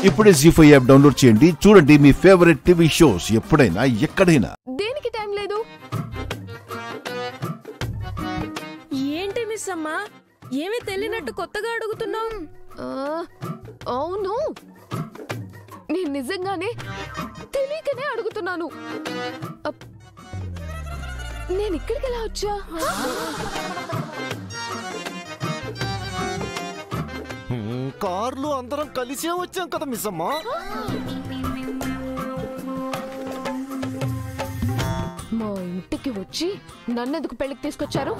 ఇప్పుడే జీ5 app download చేయండి. చూడండి మీ ఫేవరెట్ టీవీ షోస్ ఎప్పుడైనా ఎక్కడైనా. దేనికి టైం లేదు. ఏంటి మిస్ అమ్మా, ఏమీ తెలియనట్టు కొత్తగా అడుగుతున్నావు? అవును, నేను నిజంగానే తెలియకనే అడుగుతున్నాను. నేను ఇక్కడికి ఎలా వచ్చా? కార్లు అందరం కలిసే వచ్చాం కదా మిస్ అమ్మా. మా ఇంటికి వచ్చి నన్నెందుకు పెళ్లికి తీసుకొచ్చారు?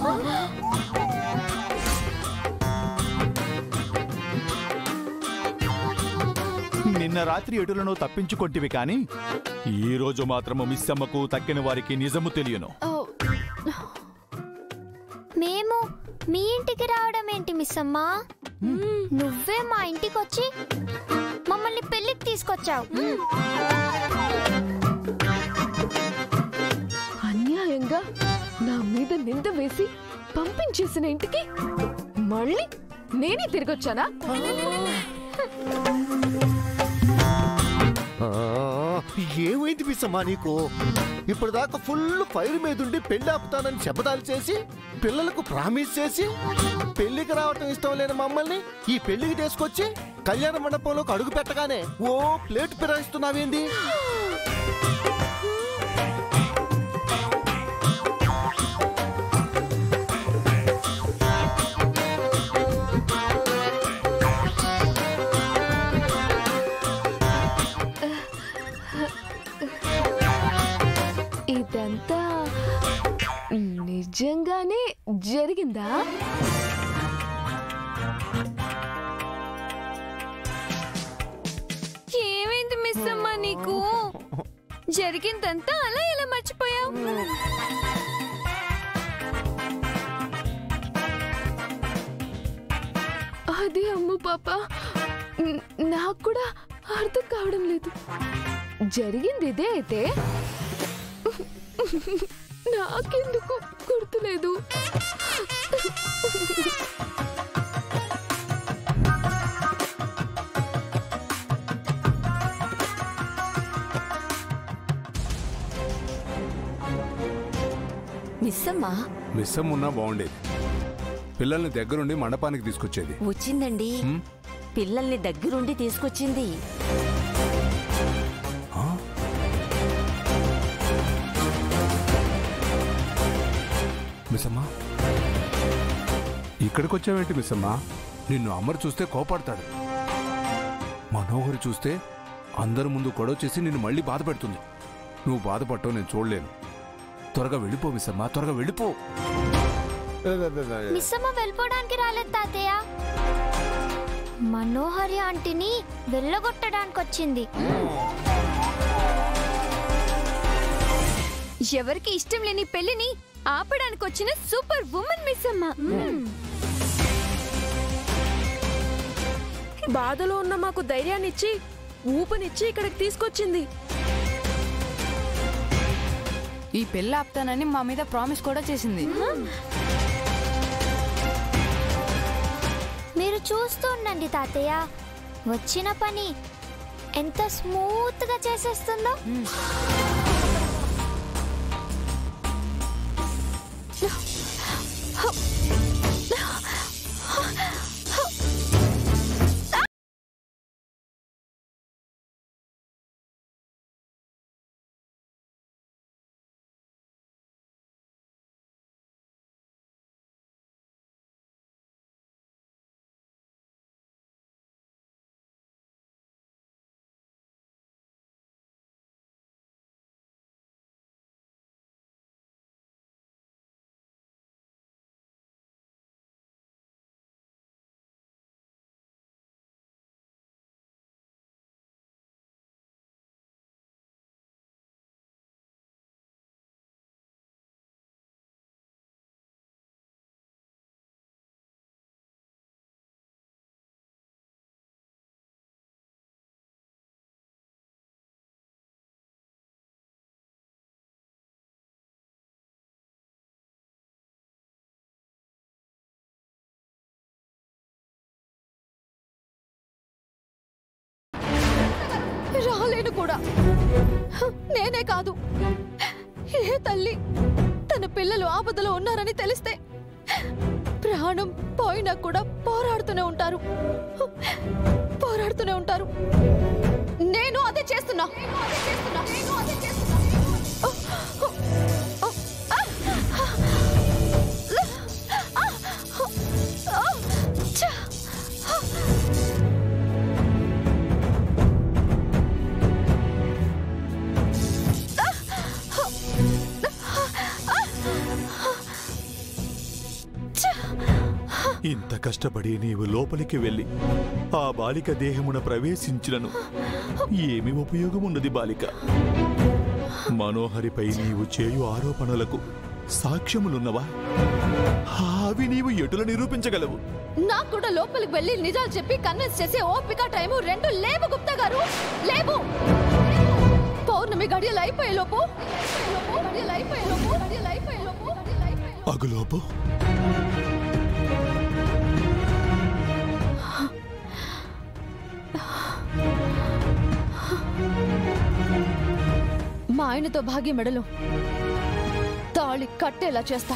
నిన్న రాత్రి ఎటులను తప్పించుకొంటివి కాని ఈ రోజు మాత్రము మిస్సమ్మకు తక్కిన వారికి నిజము తెలియను. మేము మీ ఇంటికి రావడం ఏంటి మిస్ అమ్మా? నువ్వే మా ఇంటికి వచ్చి మమ్మల్ని పెళ్లికి తీసుకొచ్చావు. అన్యాయంగా నా మీద నింద వేసి పంపించేసిన ఇంటికి మళ్ళీ నేనే తిరిగొచ్చానా? ఏమైంది మిస్ అమ్మా నీకు? ఇప్పటిదాకా ఫుల్ ఫైర్ మీదుండి పెళ్లి ఆపుతానని శపథాలు చేసి పిల్లలకు ప్రామిస్ చేసి పెళ్లికి రావటం ఇష్టం లేని మమ్మల్ని ఈ పెళ్లికి తీసుకొచ్చి కళ్యాణ మండపంలోకి అడుగు పెట్టగానే ఓ ప్లేట్ ఫిరాయిస్తున్నావేంది? ఇదంతా నిజంగానే జరిగిందా? ఏమైంది మిస్ అమ్మా నీకు? జరిగిందంతా అలా ఎలా మర్చిపోయావు? అదే అమ్ము పాప, నాకు కూడా అర్థం కావడం లేదు. జరిగింది ఇదే అయితే నాకెందుకు గుర్తులేదు? మిస్సమ్మా మిస్సమ్మ ఉన్నా బాగుండేది. పిల్లల్ని దగ్గరుండి మండపానికి తీసుకొచ్చేది. వచ్చిందండి, పిల్లల్ని దగ్గరుండి తీసుకొచ్చింది. మిస్సమ్మా, ఇక్కడికి వచ్చావేంటి మిస్సమ్మా? నిన్ను అమర్ చూస్తే కోపాడతాడు. మనోహరి చూస్తే అందరి ముందు గొడవ చేసి నిన్ను మళ్ళీ బాధ పెడుతుంది. నువ్వు బాధపడటం నేను చూడలేను. త్వరగా వెళ్ళిపో మిస్సమ్మా, త్వరగా వెళ్ళిపో. మిస్ అమ్మ వెళ్ళిపోవడానికి రాలేదు తాతయ్య, మనోహరి ఆంటీని వెళ్ళగొట్టడానికి వచ్చింది. ఎవరికి ఇష్టం లేని పెళ్లిని ఆపడానికి వచ్చిన సూపర్ ఉమెన్ మిస్ అమ్మ. బాధలో ఉన్న మాకు ధైర్యాన్నిచ్చి ఊపనిచ్చి ఇక్కడికి తీసుకొచ్చింది. ఈ పెళ్లి ఆపుతానని మా మీద ప్రామిస్ కూడా చేసింది. మీరు చూస్తూ ఉండండి తాతయ్య, వచ్చిన పని ఎంత స్మూత్ గా చేసేస్తుందో. చెప్పలేను కూడా. నేనే కాదు, ఏ తల్లి తన పిల్లలు ఆపదలో ఉన్నారని తెలిస్తే ప్రాణం పోయినా కూడా పోరాడుతూనే ఉంటారు. నేను అదే చేస్తున్నా. ఇంత కష్టపడి నీవు లోపలికి వెళ్ళి ఆ బాలిక దేహమున ప్రవేశించినను ఏమి ఉపయోగమున్నది బాలిక? మనోహరిపై నీవు చేయు ఆరోపణలకు సాక్ష్యములున్నవా? అవి నీవు ఎటుల నిరూపించగలవు? నాకు కూడా లోపలికి వెళ్ళి నిజాలు చెప్పి కన్విన్స్ చేసే ఓపిక టైము రెండు లేవు గుప్తా గారు, లేవు. పౌర్ణమి గడియలు అయిపోయేలోపు అగులోపు మా ఆయనతో భాగ్య మెడలో తాళి కట్టేలా చేస్తా.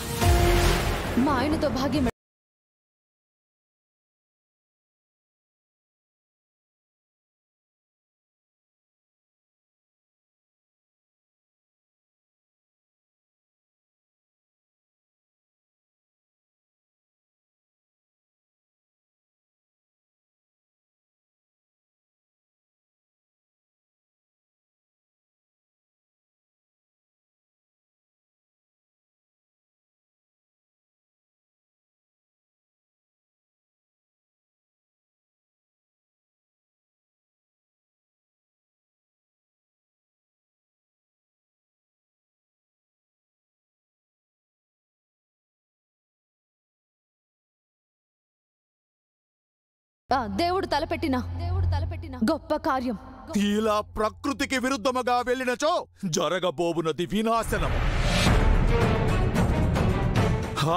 మా ఆయనతో భాగ్య దేవుడు తలపెట్టిన గొప్ప కార్యం ఇలా ప్రకృతికి విరుద్ధముగా వెళ్ళినచో జరగబోవునది వినాశనం.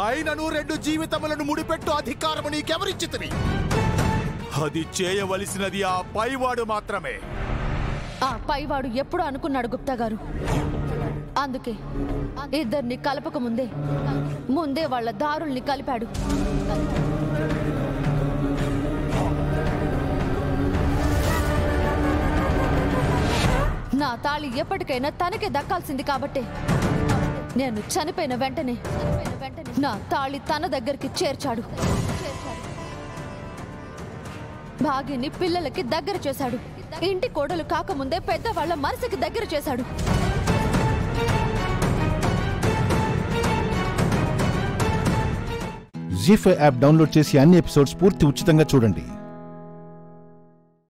ఆయనను రెండు జీవితములను ముడిపెట్టు అధికారము నీకెవరిచ్చితిని? అది చేయవలసినది ఆ పైవాడు మాత్రమే. ఆ పైవాడు ఎప్పుడు అనుకున్నాడు గుప్తా గారు. అందుకే ఇద్దరిని కలపక ముందే వాళ్ళ దారుల్ని కలిపాడు. నా తాళి ఎప్పటికైనా తనకే దక్కాల్సింది కాబట్టి నేను చనిపోయిన వెంటనే నా తాళి తన దగ్గరికి చేర్చాడు. భాగ్యని పిల్లలకి దగ్గర చేశాడు. ఇంటి కోడలు కాకముందే పెద్దవాళ్ల మనసుకి దగ్గర చేశాడు. జీ5 యాప్ డౌన్లోడ్ చేసి అన్ని ఎపిసోడ్స్ పూర్తి ఉచితంగా చూడండి.